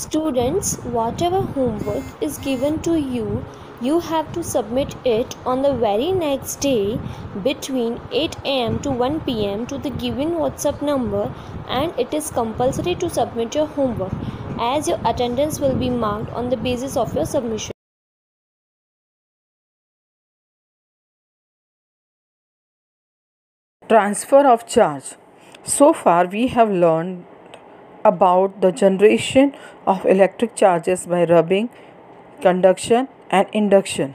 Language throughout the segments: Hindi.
Students, whatever homework is given to you, you have to submit it on the very next day between 8 am to 1 pm to the given WhatsApp number, and it is compulsory to submit your homework as your attendance will be marked on the basis of your submission. Transfer of charge. So far we have learned about the generation of electric charges by rubbing, conduction and induction.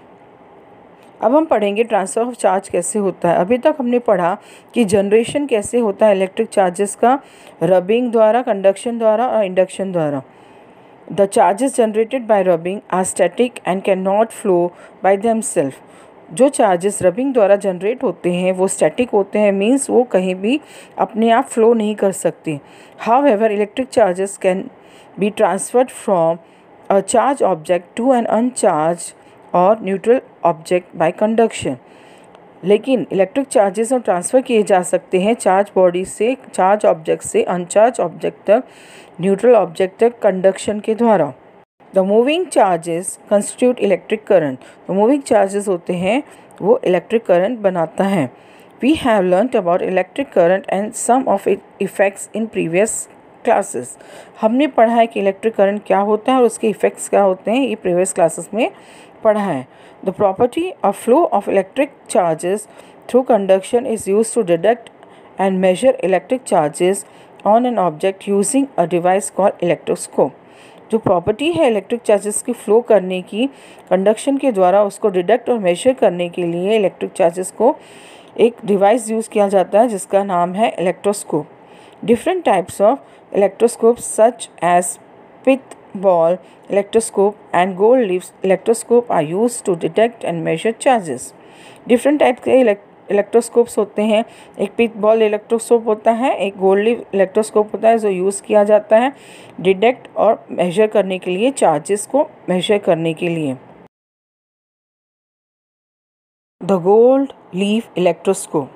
अब हम पढ़ेंगे ट्रांसफ़र ऑफ चार्ज कैसे होता है। अभी तक हमने पढ़ा कि जनरेशन कैसे होता है इलेक्ट्रिक चार्जेस का, रबिंग द्वारा, कंडक्शन द्वारा और इंडक्शन द्वारा। The charges generated by rubbing are static and can not flow by themselves. जो चार्जेस रबिंग द्वारा जनरेट होते हैं वो स्टैटिक होते हैं, मीन्स वो कहीं भी अपने आप फ्लो नहीं कर सकते। However electric charges can be transferred from a charge object to an uncharge or neutral object by conduction. लेकिन इलेक्ट्रिक चार्जेस और ट्रांसफ़र किए जा सकते हैं चार्ज बॉडी से, चार्ज ऑब्जेक्ट से अनचार्ज ऑब्जेक्ट तक, न्यूट्रल ऑब्जेक्ट तक कंडक्शन के द्वारा। The moving charges constitute electric current. तो मूविंग चार्जेस होते हैं वो इलेक्ट्रिक करंट बनाता है। We have learned about electric current and some of it effects in previous classes. हमने पढ़ा है कि इलेक्ट्रिक करंट क्या होता है और उसके इफ़ेक्ट्स क्या होते हैं, ये प्रीवियस क्लासेस में पढ़ा है। The property of flow of electric charges through conduction is use to detect and measure electric charges on an object using a device called electroscope. जो प्रॉपर्टी है इलेक्ट्रिक चार्जेस की फ़्लो करने की कंडक्शन के द्वारा, उसको डिटेक्ट और मेजर करने के लिए इलेक्ट्रिक चार्जेस को एक डिवाइस यूज़ किया जाता है जिसका नाम है electroscope. Different types of electroscopes such as pith ball electroscope and gold leaf electroscope are used to detect and measure charges. Different type के इलेक्ट्रोस्कोप्स होते हैं। एक पिथ बॉल इलेक्ट्रोस्कोप होता है, एक गोल्ड लीफ इलेक्ट्रोस्कोप होता है जो यूज़ किया जाता है डिटेक्ट और मेजर करने के लिए, चार्जेस को मेजर करने के लिए। The gold leaf electroscope.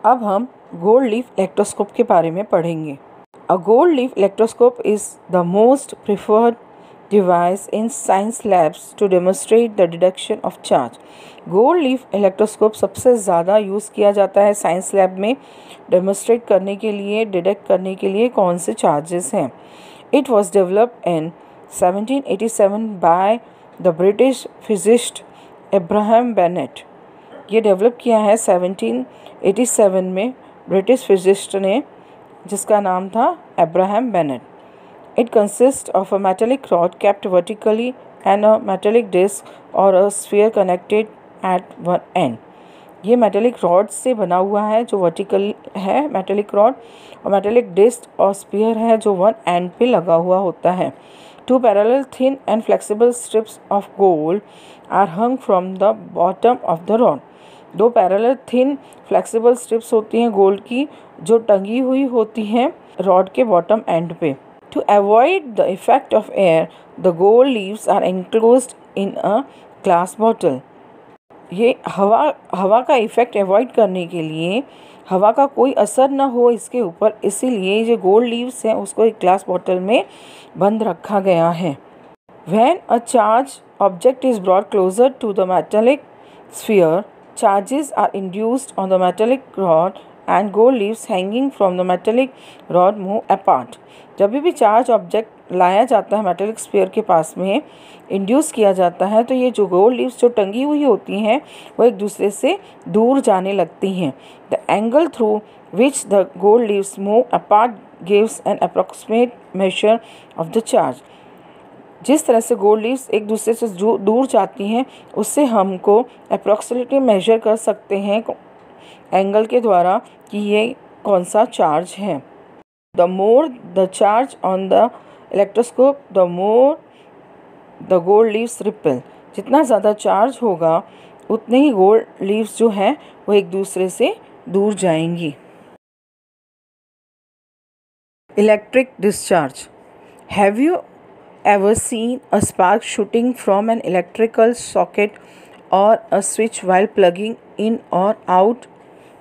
अब हम गोल्ड लीफ इलेक्ट्रोस्कोप के बारे में पढ़ेंगे। A gold leaf electroscope is the most preferred device in science labs to demonstrate the detection of charge. Gold leaf electroscope सबसे ज़्यादा यूज़ किया जाता है साइंस लैब में डेमोन्स्ट्रेट करने के लिए, डिटेक्ट करने के लिए कौन से चार्जेस हैं। It was developed in 1787 by the British physicist Abraham Bennett. ये डेवलप किया है 1787 में ब्रिटिश फिजिस्ट ने, जिसका नाम था Abraham Bennet. It consist of a metallic rod kept vertically and a metallic disc और a sphere connected at one end. ये मेटेलिक रॉड से बना हुआ है जो वर्टिकल है मेटेलिक रॉड, और मेटेलिक डिस्क और स्फीयर है जो वन एंड पे लगा हुआ होता है। Two parallel thin and flexible strips of gold are hung from the bottom of the rod. दो पैरेलल थिन फ्लेक्सिबल स्ट्रिप्स होती हैं गोल्ड की जो टंगी हुई होती हैं रॉड के बॉटम एंड पे। To avoid the effect of air the gold leaves are enclosed in a glass bottle. ये हवा का इफ़ेक्ट अवॉइड करने के लिए, हवा का कोई असर ना हो इसके ऊपर, इसीलिए जो गोल्ड लीव्स हैं उसको एक ग्लास बॉटल में बंद रखा गया है। When a charge object is brought closer to the metallic sphere, charges are induced on the metallic rod and gold leaves hanging from the metallic rod move apart. जब भी चार्ज ऑब्जेक्ट लाया जाता है मेटेलिक स्फीयर के पास में, इंड्यूस किया जाता है, तो ये जो गोल्ड लीव्स जो टंगी हुई होती हैं वो एक दूसरे से दूर जाने लगती हैं। The angle through which the gold leaves move apart gives an approximate measure of the charge. जिस तरह से गोल्ड लीव्स एक दूसरे से दूर जाती हैं उससे हमको अप्रॉक्सीमेटली मेजर कर सकते हैं एंगल के द्वारा कि ये कौन सा चार्ज है। The more the charge on the electroscope the more the gold leaves repel. जितना ज़्यादा चार्ज होगा उतने ही गोल्ड लीव्स जो हैं वो एक दूसरे से दूर जाएंगी। Electric discharge. Have you ever seen a spark shooting from an electrical socket or a switch while plugging in or out?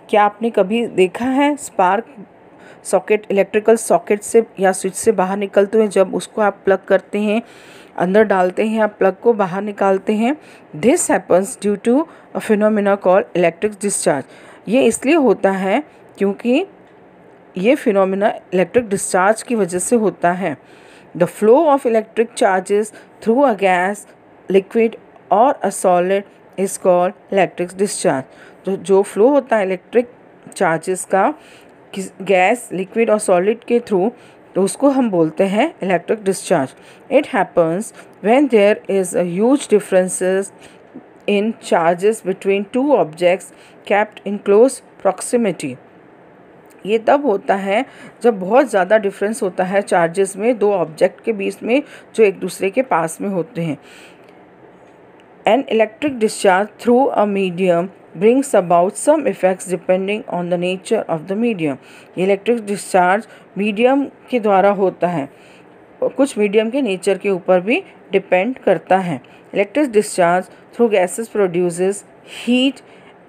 क्या आपने कभी देखा है स्पार्क सॉकेट, इलेक्ट्रिकल सॉकेट से या स्विच से बाहर निकलते हुए जब उसको आप प्लग करते हैं, अंदर डालते हैं, आप प्लग को बाहर निकालते हैं। This happens due to a phenomena called electric discharge. ये इसलिए होता है क्योंकि ये फिनोमिना इलेक्ट्रिक डिस्चार्ज की वजह से होता है। The flow of electric charges through a gas, liquid और a solid is called electric discharge. तो जो फ्लो होता है इलेक्ट्रिक चार्जेस का गैस, लिक्विड और सॉलिड के थ्रू, तो उसको हम बोलते हैं electric discharge. It happens when there is a huge differences in charges between two objects kept in close proximity. ये तब होता है जब बहुत ज़्यादा डिफरेंस होता है चार्जेस में दो ऑब्जेक्ट के बीच में जो एक दूसरे के पास में होते हैं। An electric discharge through a medium brings about some effects depending on the nature of the medium। ये इलेक्ट्रिक डिस्चार्ज मीडियम के द्वारा होता है, कुछ मीडियम के नेचर के ऊपर भी डिपेंड करता है। Electric discharge through gases produces heat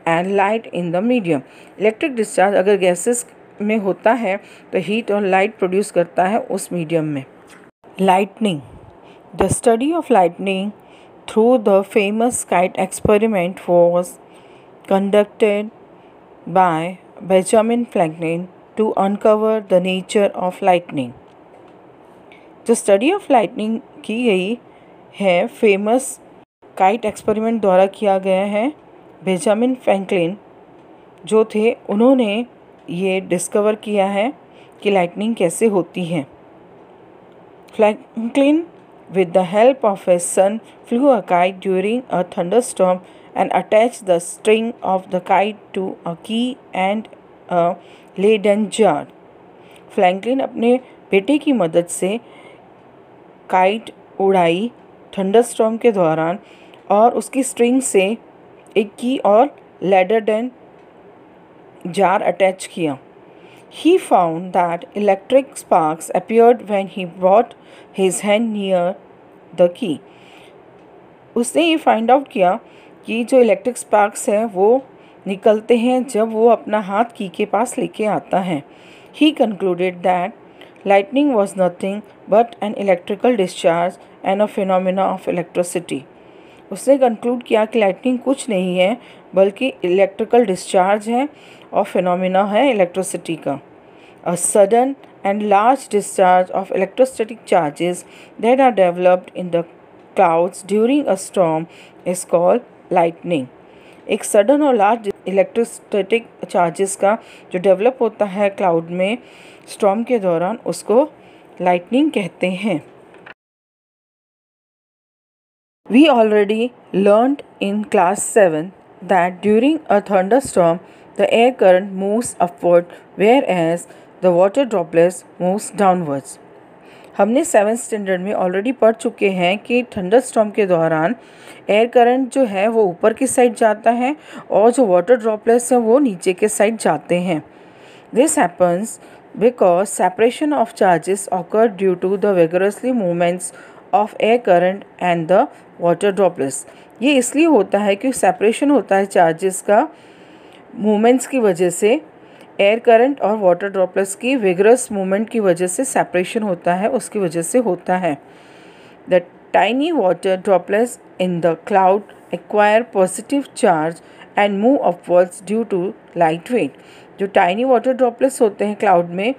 and light in the medium. Electric discharge अगर गैसेस में होता है तो हीट और लाइट प्रोड्यूस करता है उस मीडियम में। Lightning, the study of lightning through the famous kite experiment was conducted by Benjamin Franklin to uncover the nature of lightning। जो स्टडी ऑफ लाइटनिंग की गई है फेमस काइट एक्सपेरिमेंट द्वारा किया गया है। बेंजामिन फ्रैंकलिन जो थे उन्होंने ये डिस्कवर किया है कि लाइटनिंग कैसे होती है। Franklin with the help of his son flew a kite during a thunderstorm and attached the string of the kite to a key and a Leyden jar। Franklin अपने बेटे की मदद से काइट उड़ाई थंडरस्टॉर्म के दौरान और उसकी स्ट्रिंग से एक की और लेडरडेन जार अटैच किया। He found that electric sparks appeared when he brought his hand near the key। उसने ये फाइंड आउट किया कि जो इलेक्ट्रिक स्पार्क्स हैं वो निकलते हैं जब वो अपना हाथ की के पास लेके आता है। He concluded that lightning was nothing but an electrical discharge and a phenomena of electricity। उसने कंक्लूड किया कि लाइटनिंग कुछ नहीं है बल्कि इलेक्ट्रिकल डिस्चार्ज है और फिनोमिना है इलेक्ट्रिसिटी का। A sudden and large discharge of electrostatic charges that are developed in the clouds during a storm is called lightning. एक सडन और लार्ज इलेक्ट्रोस्टैटिक चार्जेस का जो डेवलप होता है क्लाउड में स्टॉर्म के दौरान उसको लाइटनिंग कहते हैं। We already learned in class 7 that during a thunderstorm the air current moves upward whereas the water droplets moves downwards। हमने 7th स्टैंडर्ड में ऑलरेडी पढ़ चुके हैं कि थंडरस्टॉर्म के दौरान एयर करंट जो है वो ऊपर की साइड जाता है और जो वाटर ड्रॉपलेट्स हैं वो नीचे के साइड जाते हैं। This happens because separation of charges occur due to the vigorously movements of air current and the water droplets। ये इसलिए होता है कि सेपरेशन होता है चार्जेस का मूवमेंट्स की वजह से, एयर करंट और वाटर ड्रॉपलेट्स की विगरस मूवमेंट की वजह से सेपरेशन होता है, उसकी वजह से होता है। The tiny water droplets in the cloud acquire positive charge and move upwards due to light weight. जो टाइनी वाटर ड्रॉपलेट्स होते हैं क्लाउड में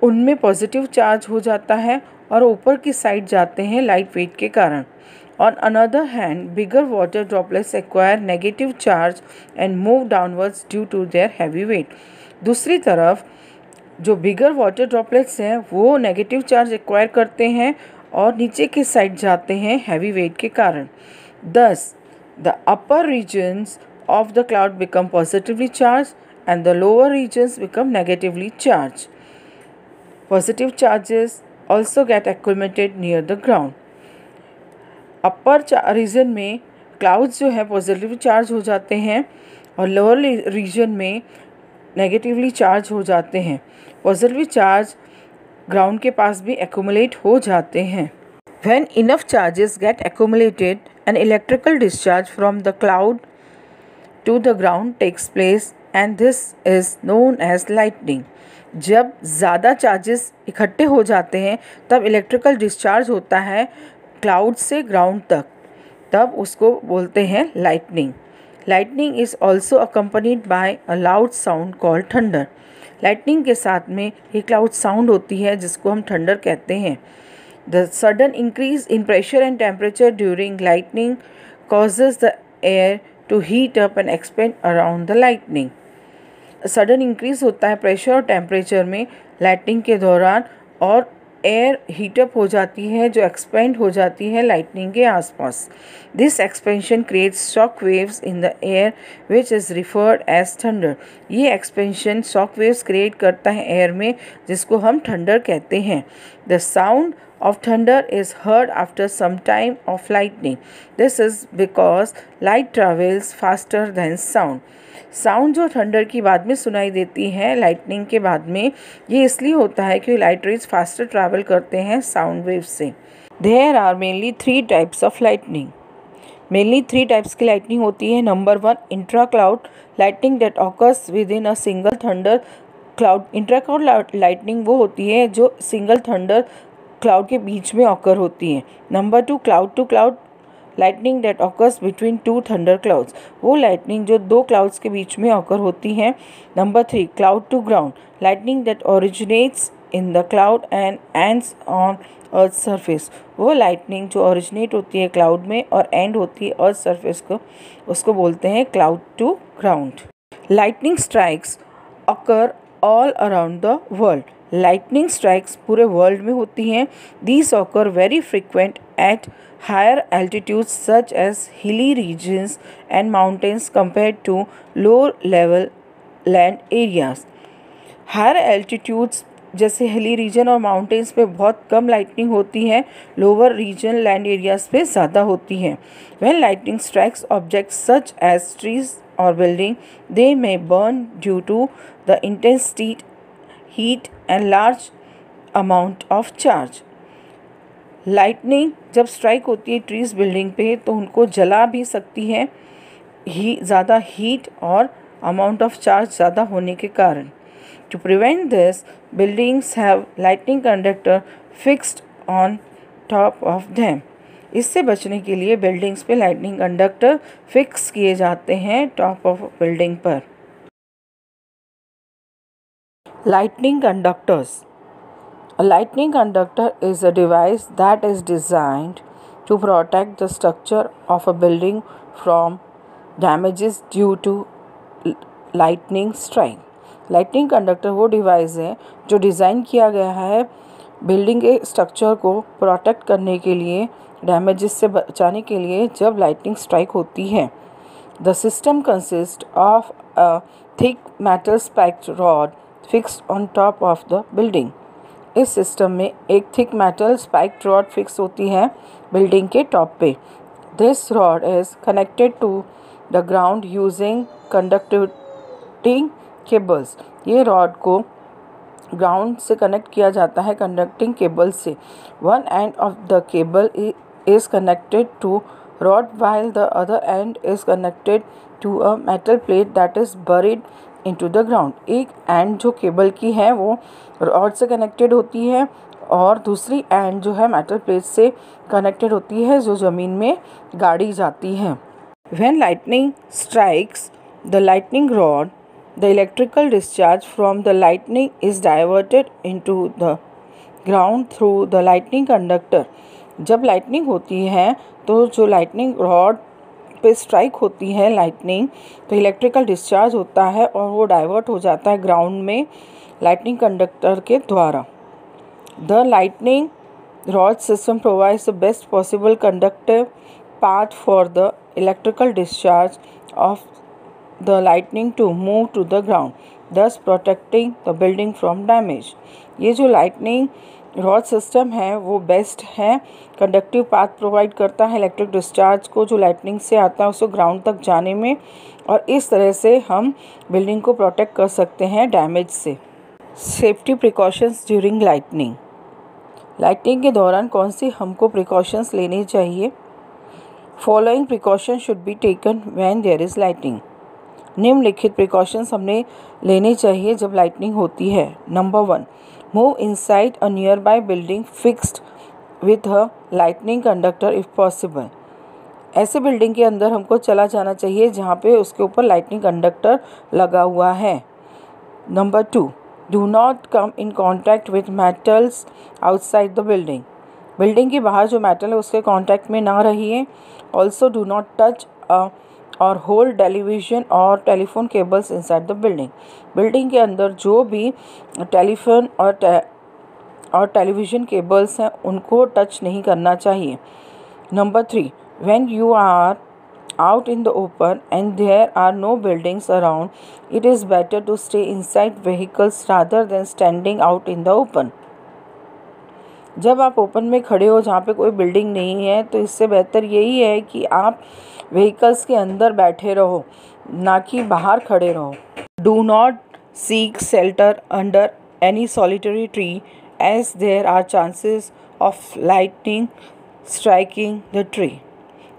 उनमें पॉजिटिव चार्ज हो जाता है और ऊपर की साइड जाते हैं लाइट वेट के कारण। On another hand, bigger water droplets acquire negative charge and move downwards due to their heavy weight। दूसरी तरफ जो बिगर वाटर ड्रॉपलेट्स हैं वो नेगेटिव चार्ज एक्वायर करते हैं और नीचे की साइड जाते हैं हैवी वेट के कारण। Thus, the upper regions of the cloud become positively charged and the lower regions become negatively charged। Positive charges also get accumulated near the ground। Upper region में क्लाउड्स जो है पॉजिटिवली चार्ज हो जाते हैं और लोअर रीजन में नेगेटिवली चार्ज हो जाते हैं। पॉजिटिवली चार्ज ग्राउंड के पास भी एक्यूमुलेट हो जाते हैं। When enough charges get accumulated an electrical discharge from the cloud to the ground takes place and this is known as lightning. जब ज़्यादा चार्जेस इकट्ठे हो जाते हैं तब इलेक्ट्रिकल डिस्चार्ज होता है क्लाउड से ग्राउंड तक, तब उसको बोलते हैं lightning. Lightning is also accompanied by a loud sound called thunder. Lightning के साथ में एक लाउड साउंड होती है जिसको हम थंडर कहते हैं। The sudden increase in pressure and temperature during lightning causes the air to heat up and expand around the lightning। Sudden increase होता है प्रेशर और टेम्परेचर में लाइटनिंग के दौरान, और एयर हीटअप हो जाती है जो एक्सपेंड हो जाती है लाइटनिंग के आसपास। This expansion creates shock waves in the air which is referred as thunder. ये एक्सपेंशन शॉक वेव्स क्रिएट करता है एयर में जिसको हम थंडर कहते हैं। The sound of thunder is heard after some time of lightning. This is because light travels faster than sound. Sound जो थंडर की बाद में सुनाई देती है लाइटनिंग के बाद में, ये इसलिए होता है कि लाइट रेज फास्टर ट्रैवल करते हैं साउंड वेव से। There are mainly 3 types of lightning. Mainly 3 types की लाइटनिंग होती है। Number 1, intra cloud lightning that occurs within a single thunder cloud. Intra cloud lightning वो होती है जो सिंगल थंडर क्लाउड के बीच में ऑकर होती है। Number 2, cloud to cloud lightning that occurs between 2 thunder clouds. वो लाइटनिंग जो 2 क्लाउड्स के बीच में ऑकर होती है। Number 3, cloud to ground lightning that originates in the cloud and ends on earth surface. वो लाइटनिंग जो ओरिजिनेट होती है क्लाउड में और एंड होती है अर्थ सरफेस को, उसको बोलते हैं cloud to ground. Lightning strikes occur all around the world. Lightning strikes पूरे वर्ल्ड में होती हैं। These occur very frequent at higher altitudes such as hilly regions and mountains compare to lower level land areas. Higher altitudes जैसे हिली रीजन और माउंटेन्स पे बहुत कम लाइटनिंग होती है, लोअर रीजन लैंड एरियाज पे ज़्यादा होती है। When lightning strikes objects such as trees और building, they may burn due to the intensity heat and large amount of charge। Lightning जब स्ट्राइक होती है ट्रीज बिल्डिंग पे तो उनको जला भी सकती है ज़्यादा हीट और अमाउंट ऑफ चार्ज ज़्यादा होने के कारण। To prevent this, buildings have lightning conductor fixed on top of them. इससे बचने के लिए बिल्डिंग्स पे लाइटनिंग कंडक्टर फिक्स किए जाते हैं टॉप ऑफ बिल्डिंग पर। Lightning conductors. A lightning conductor is a device that is designed to protect the structure of a building from damages due to lightning strike. Lightning conductor वो डिवाइस है जो डिज़ाइन किया गया है बिल्डिंग के स्ट्रक्चर को प्रोटेक्ट करने के लिए, डैमेजेस से बचाने के लिए जब लाइटनिंग स्ट्राइक होती है। The system consist of a thick metal spiked rod fixed on top of the building. इस सिस्टम में एक thick metal spiked rod fix होती है बिल्डिंग के टॉप पे। This rod is connected to the ground using conducting cables. ये रॉड को ग्राउंड से कनेक्ट किया जाता है कंडक्टिंग केबल से। One end of the cable is connected to rod while the other end is connected to a metal plate that is buried into the ground। एक एंड जो केबल की है वो रॉड से कनेक्टेड होती है और दूसरी एंड जो है मेटल प्लेट से कनेक्टेड होती है जो ज़मीन में गाड़ी जाती है। When lightning strikes the lightning rod, the electrical discharge from the lightning is diverted into the ground through the lightning conductor। जब लाइटनिंग होती है तो जो लाइटनिंग रॉड पे स्ट्राइक होती है लाइटनिंग, तो इलेक्ट्रिकल डिस्चार्ज होता है और वो डाइवर्ट हो जाता है ग्राउंड में लाइटनिंग कंडक्टर के द्वारा। The lightning rod system provides the best possible conductive path for the electrical discharge of the lightning to move to the ground, thus protecting the building from damage. ये जो लाइटनिंग रॉड सिस्टम है वो बेस्ट है, कंडक्टिव पाथ प्रोवाइड करता है इलेक्ट्रिक डिस्चार्ज को जो लाइटनिंग से आता है उसको ग्राउंड तक जाने में, और इस तरह से हम बिल्डिंग को प्रोटेक्ट कर सकते हैं डैमेज से। Safety precautions during lightning. Lightning के दौरान कौन सी हमको प्रिकॉशंस लेनी चाहिए? Following precaution should be taken when there is lightning. निम्नलिखित प्रिकॉशंस हमने लेने चाहिए जब लाइटनिंग होती है। Number 1, move inside a nearby building fixed with a lightning conductor if possible. ऐसे बिल्डिंग के अंदर हमको चला जाना चाहिए जहाँ पे उसके ऊपर लाइटनिंग कंडक्टर लगा हुआ है। Number 2, do not come in contact with metals outside the building. Building के बाहर जो मेटल है उसके कॉन्टैक्ट में ना रहिए। ऑल्सो डू नॉट टच और होल्ड टेलीविज़न और telephone cables inside the building. Building के अंदर जो भी टेलीफोन और टेलीविज़न केबल्स हैं उनको टच नहीं करना चाहिए। Number 3, when you are out in the open and there are no buildings around, it is better to stay inside vehicles rather than standing out in the open. जब आप ओपन में खड़े हो जहाँ पे कोई बिल्डिंग नहीं है तो इससे बेहतर यही है कि आप व्हीकल्स के अंदर बैठे रहो, ना कि बाहर खड़े रहो। Do not seek shelter under any solitary tree as there are chances of lightning striking the tree.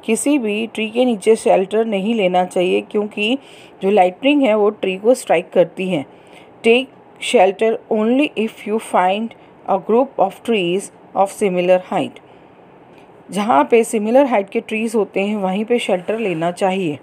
किसी भी ट्री के नीचे शेल्टर नहीं लेना चाहिए क्योंकि जो लाइटनिंग है वो ट्री को स्ट्राइक करती है। Take shelter only if you find a group of trees of similar height. जहाँ पे सिमिलर हाइट के ट्रीज़ होते हैं वहीं पे शेल्टर लेना चाहिए।